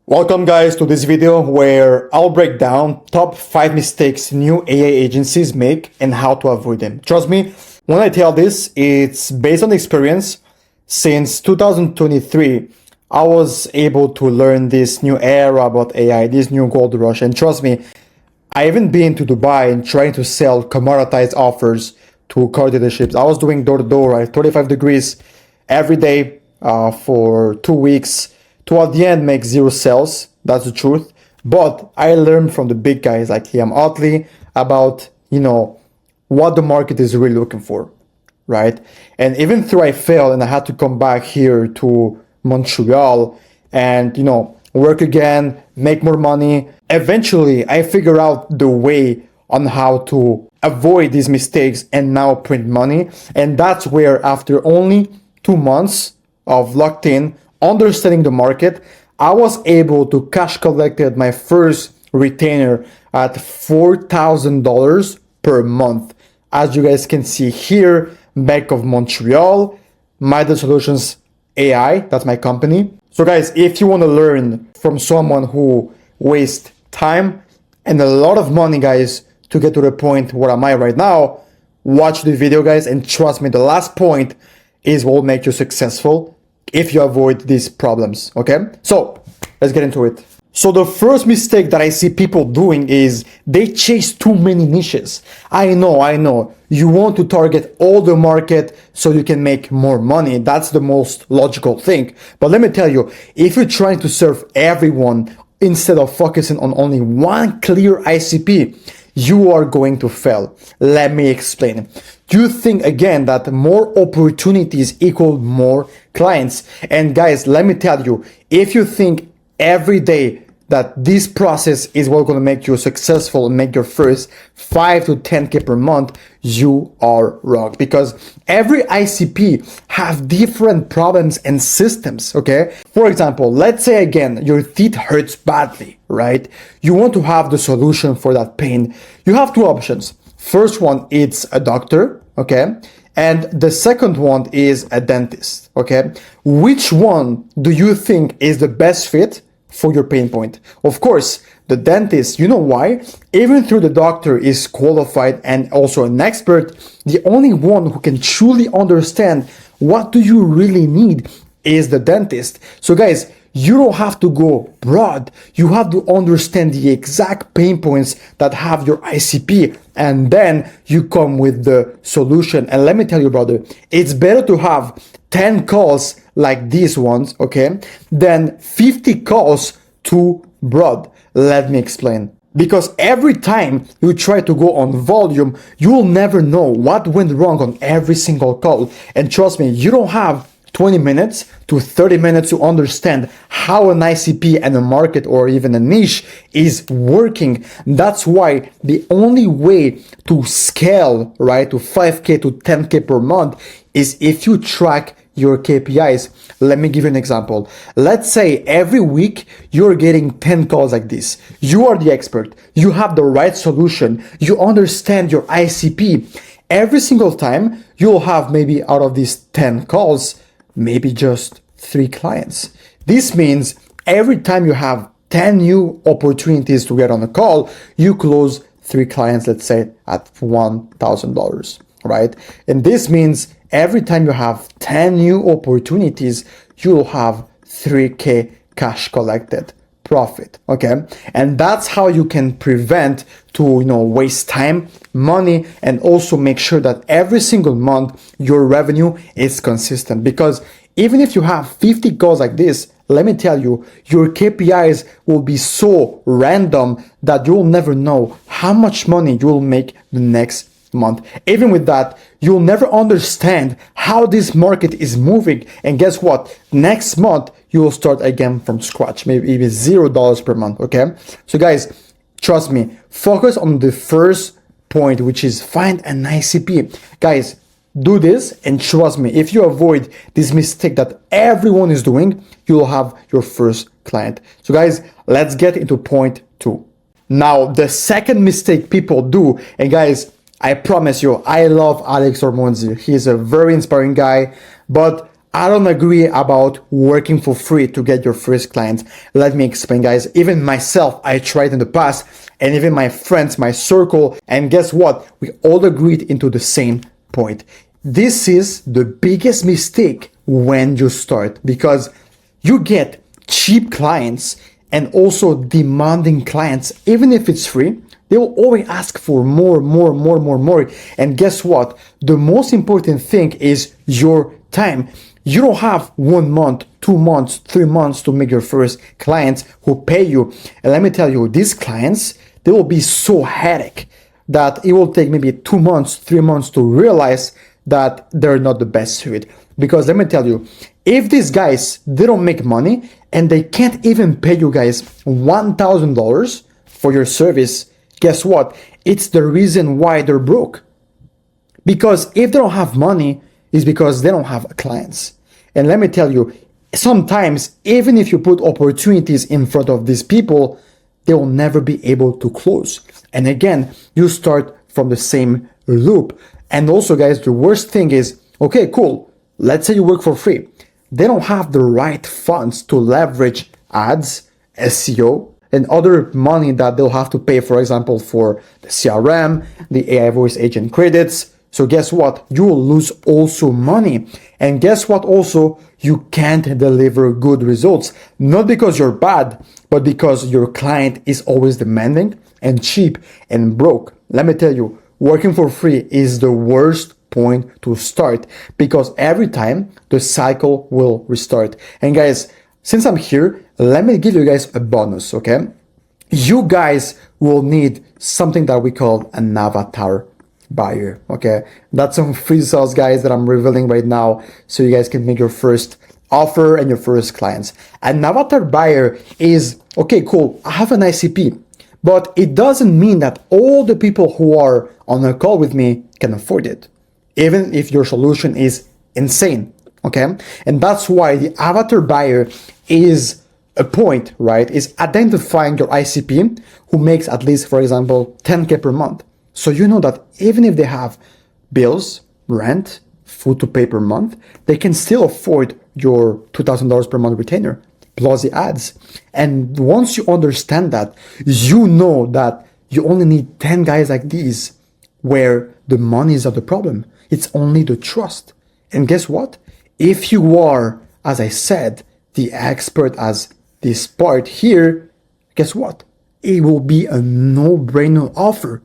Welcome guys to this video where I'll break down top 5 mistakes new AI agencies make and how to avoid them. Trust me, when I tell this, it's based on experience. Since 2023, I was able to learn this new era about AI, this new gold rush. And trust me, I even been to Dubai and trying to sell commoditized offers to car dealerships. I was doing door-to-door at 35 degrees every day for 2 weeks. Toward the end, make 0 sales. That's the truth. But I learned from the big guys like Liam Otley about, what the market is really looking for, right? And even though I failed and I had to come back here to Montreal and, work again, make more money, eventually I figure out the way on how to avoid these mistakes and now print money. And that's where after only 2 months of locked in, understanding the market, I was able to cash collected my first retainer at $4,000 per month. As you guys can see here, Bank of Montreal, Midas Solutions AI, that's my company. So guys, if you want to learn from someone who wastes time and a lot of money, guys, to get to the point where am I right now, watch the video, guys, and trust me, the last point is what will make you successful if you avoid these problems, okay? So let's get into it. So the first mistake that I see people doing is they chase too many niches. I know. You want to target all the market so you can make more money. That's the most logical thing. But let me tell you, if you're trying to serve everyone instead of focusing on only one clear ICP, you are going to fail. Let me explain. Do you think again that more opportunities equal more clients? And guys, let me tell you, if you think every day that this process is what's going to make you successful and make your first 5 to 10K per month, you are wrong, because every ICP have different problems and systems, okay? For example, let's say again, your teeth hurts badly, right? You want to have the solution for that pain. You have 2 options. First one, it's a doctor, okay? And the second one is a dentist, okay? Which one do you think is the best fit for your pain point? Of course, the dentist. You know why? Even though the doctor is qualified and also an expert, the only one who can truly understand what do you really need is the dentist. So guys, you don't have to go broad. You have to understand the exact pain points that have your ICP, and then you come with the solution. And let me tell you, brother, it's better to have 10 calls like these ones, okay, than 50 calls too broad. Let me explain. Because every time you try to go on volume, you will never know what went wrong on every single call. And trust me, you don't have 20 minutes to 30 minutes to understand how an ICP and a market or even a niche is working. That's why the only way to scale, right, to 5K to 10K per month is if you track your KPIs. Let me give you an example. Let's say every week you're getting 10 calls like this. You are the expert. You have the right solution. You understand your ICP. Every single time you'll have maybe out of these 10 calls, maybe just 3 clients. This means every time you have 10 new opportunities to get on a call, you close 3 clients, let's say at $1,000, right? And this means every time you have 10 new opportunities, you'll have 3K cash collected profit, okay? And that's how you can prevent to, waste time, money, and also make sure that every single month your revenue is consistent. Because even if you have 50 calls like this, let me tell you, your KPIs will be so random that you'll never know how much money you'll make the next month. Even with that, you'll never understand how this market is moving. And guess what? Next month, you will start again from scratch, maybe even $0 per month, okay? So guys, trust me, focus on the first point, which is find an ICP. Guys, do this and trust me, if you avoid this mistake that everyone is doing, you'll have your first client. So guys, let's get into point 2. Now, the second mistake people do, and guys, I promise you, I love Alex Hormozi. He's a very inspiring guy, but I don't agree about working for free to get your first clients. Let me explain, guys. Even myself, I tried in the past, and even my friends, my circle, and guess what? We all agreed into the same point. This is the biggest mistake when you start, because you get cheap clients and also demanding clients. Even if it's free, they will always ask for more. And guess what? The most important thing is your time. You don't have 1 month, 2 months, 3 months to make your first clients who pay you. And let me tell you, these clients, they will be so headache that it will take maybe 2 months, 3 months to realize that they're not the best fit. Because let me tell you, if these guys, they don't make money and they can't even pay you guys $1,000 for your service, guess what? It's the reason why they're broke. Because if they don't have money, it's because they don't have clients. And let me tell you, sometimes even if you put opportunities in front of these people, they will never be able to close. And again, you start from the same loop. And also, guys, the worst thing is, okay, cool. Let's say you work for free. They don't have the right funds to leverage ads, SEO, and other money that they'll have to pay, for example, for the CRM, the AI voice agent credits. So guess what? You will lose also money. And guess what? Also, you can't deliver good results. Not because you're bad, but because your client is always demanding and cheap and broke. Let me tell you, working for free is the worst point to start, because every time the cycle will restart. And guys, since I'm here, let me give you guys a bonus, okay? You guys will need something that we call an avatar buyer, okay? That's some free sauce, guys, that I'm revealing right now, so you guys can make your first offer and your first clients. An avatar buyer is, okay, cool, I have an ICP, but it doesn't mean that all the people who are on a call with me can afford it, even if your solution is insane, okay? And that's why the avatar buyer is a point, right? Is identifying your ICP who makes at least, for example, 10K per month. So you know that even if they have bills, rent, food to pay per month, they can still afford your $2,000 per month retainer plus the ads. And once you understand that, you know that you only need 10 guys like these where the money is not the problem. It's only the trust. And guess what? If you are, as I said, the expert as this part here, guess what? It will be a no-brainer offer.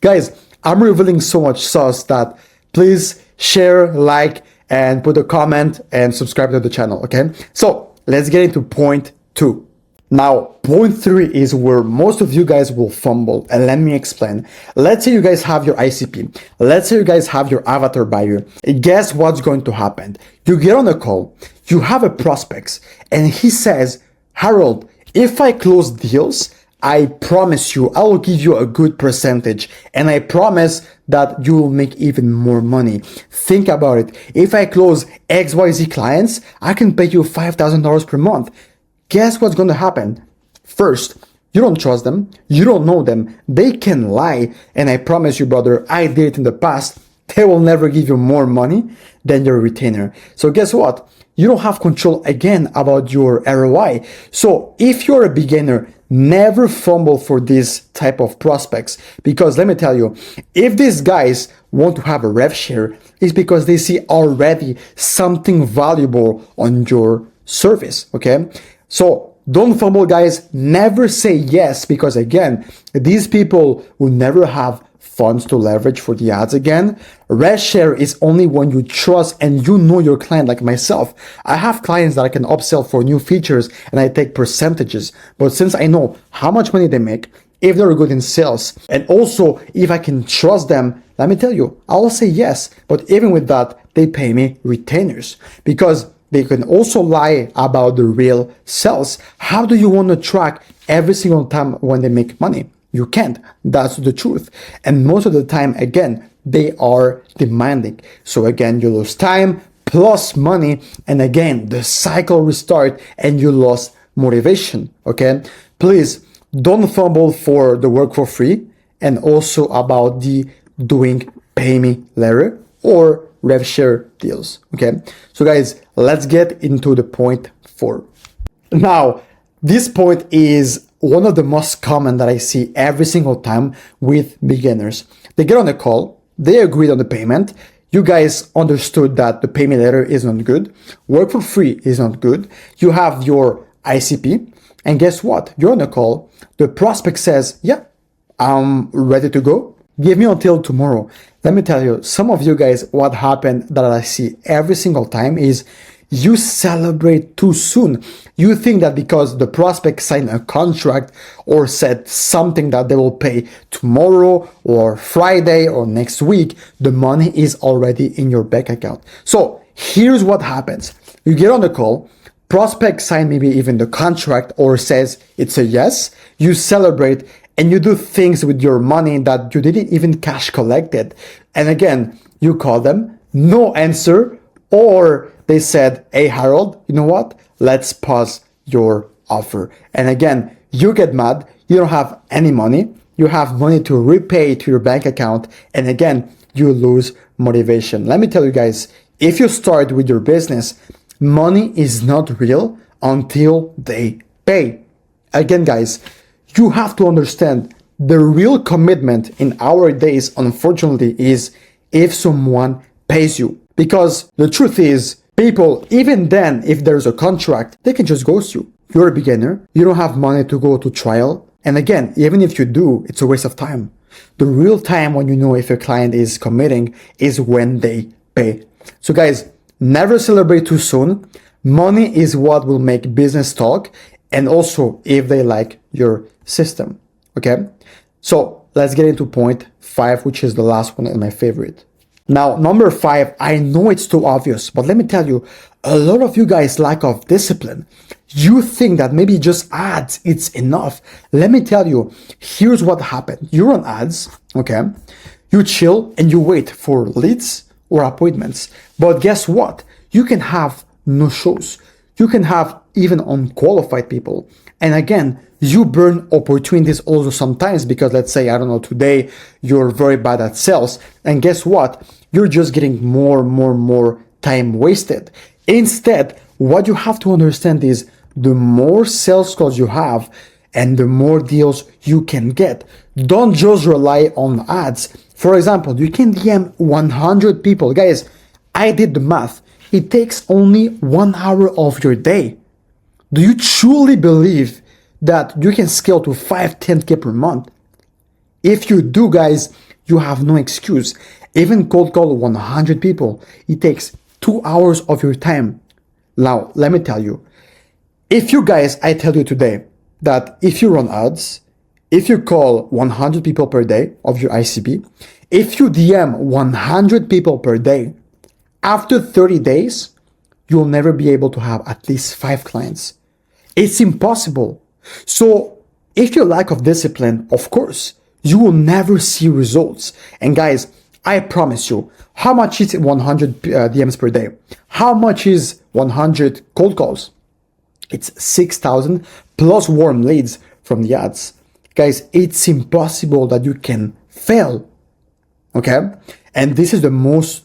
Guys, I'm revealing so much sauce that please share, like, and put a comment and subscribe to the channel, okay? So let's get into point 2. Now, point 3 is where most of you guys will fumble, and let me explain. Let's say you guys have your ICP. Let's say you guys have your avatar buyer. Guess what's going to happen? You get on a call, you have a prospect, and he says, Harold, if I close deals, I promise you, I will give you a good percentage, and I promise that you will make even more money. Think about it. If I close XYZ clients, I can pay you $5,000 per month. Guess what's going to happen? First, you don't trust them. You don't know them. They can lie. And I promise you, brother, I did it in the past. They will never give you more money than your retainer. So guess what? You don't have control again about your ROI. So if you're a beginner, never fumble for this type of prospects, because let me tell you, if these guys want to have a rev share, it's because they see already something valuable on your service, okay? So don't fumble, guys. Never say yes, because again, these people will never have funds to leverage for the ads again. Rev share is only when you trust and you know your client, like myself. I have clients that I can upsell for new features and I take percentages. But since I know how much money they make, if they're good in sales, and also if I can trust them, let me tell you, I'll say yes. But even with that, they pay me retainers, because they can also lie about the real sales. How do you want to track every single time when they make money? You can't. That's the truth. And most of the time, again, they are demanding. So again, you lose time plus money. And again, the cycle restart and you lost motivation. Okay. Please don't fumble for the work for free, and also about the doing pay me later or rev share deals. Okay. So guys, let's get into the point 4. Now, this point is one of the most common that I see every single time with beginners. They get on a call, they agreed on the payment, you guys understood that the payment letter is not good, work for free is not good, you have your ICP, and guess what? You're on a call, the prospect says, yeah, I'm ready to go, give me until tomorrow. Let me tell you, some of you guys, what happened that I see every single time is you celebrate too soon. You think that because the prospect signed a contract or said something that they will pay tomorrow or Friday or next week, the money is already in your bank account. So here's what happens. You get on the call, prospect sign maybe even the contract or says it's a yes, you celebrate and you do things with your money that you didn't even cash collected. And again, you call them, no answer, or they said, hey, Harold, you know what? Let's pause your offer. And again, you get mad. You don't have any money. You have money to repay to your bank account. And again, you lose motivation. Let me tell you guys, if you start with your business, money is not real until they pay. Again, guys, you have to understand the real commitment in our days, unfortunately, is if someone pays you. Because the truth is, people, even then, if there's a contract, they can just ghost you. You're a beginner. You don't have money to go to trial. And again, even if you do, it's a waste of time. The real time when you know if a client is committing is when they pay. So guys, never celebrate too soon. Money is what will make business talk. And also if they like your system. Okay. So let's get into point 5, which is the last one and my favorite. Now, number 5, I know it's too obvious, but let me tell you, a lot of you guys lack of discipline. You think that maybe just ads, it's enough. Let me tell you, here's what happened. You run ads, okay? You chill and you wait for leads or appointments. But guess what? You can have no shows. You can have even unqualified people. And again, you burn opportunities also sometimes because let's say, I don't know, today you're very bad at sales. And guess what? You're just getting more time wasted. Instead, what you have to understand is the more sales calls you have and the more deals you can get. Don't just rely on ads. For example, you can DM 100 people. Guys, I did the math. It takes only 1 hour of your day. Do you truly believe that you can scale to 5-10K per month? If you do, guys, you have no excuse. Even cold call 100 people, it takes 2 hours of your time. Now, let me tell you, if you guys, I tell you today that if you run ads, if you call 100 people per day of your ICP, if you DM 100 people per day, after 30 days, you'll never be able to have at least 5 clients. It's impossible. So if you lack of discipline, of course, you will never see results. And guys, I promise you, how much is 100 DMs per day? How much is 100 cold calls? It's 6,000 plus warm leads from the ads. Guys, it's impossible that you can fail. Okay? And this is the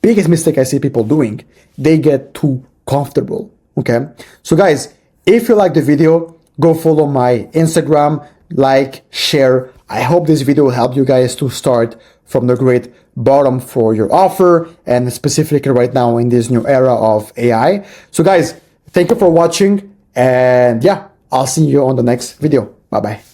biggest mistake I see people doing. They get too comfortable. Okay? So guys, if you like the video, go follow my Instagram, like, share. I hope this video will help you guys to start from the great bottom for your offer and specifically right now in this new era of AI. So guys, thank you for watching and yeah, I'll see you on the next video. Bye bye.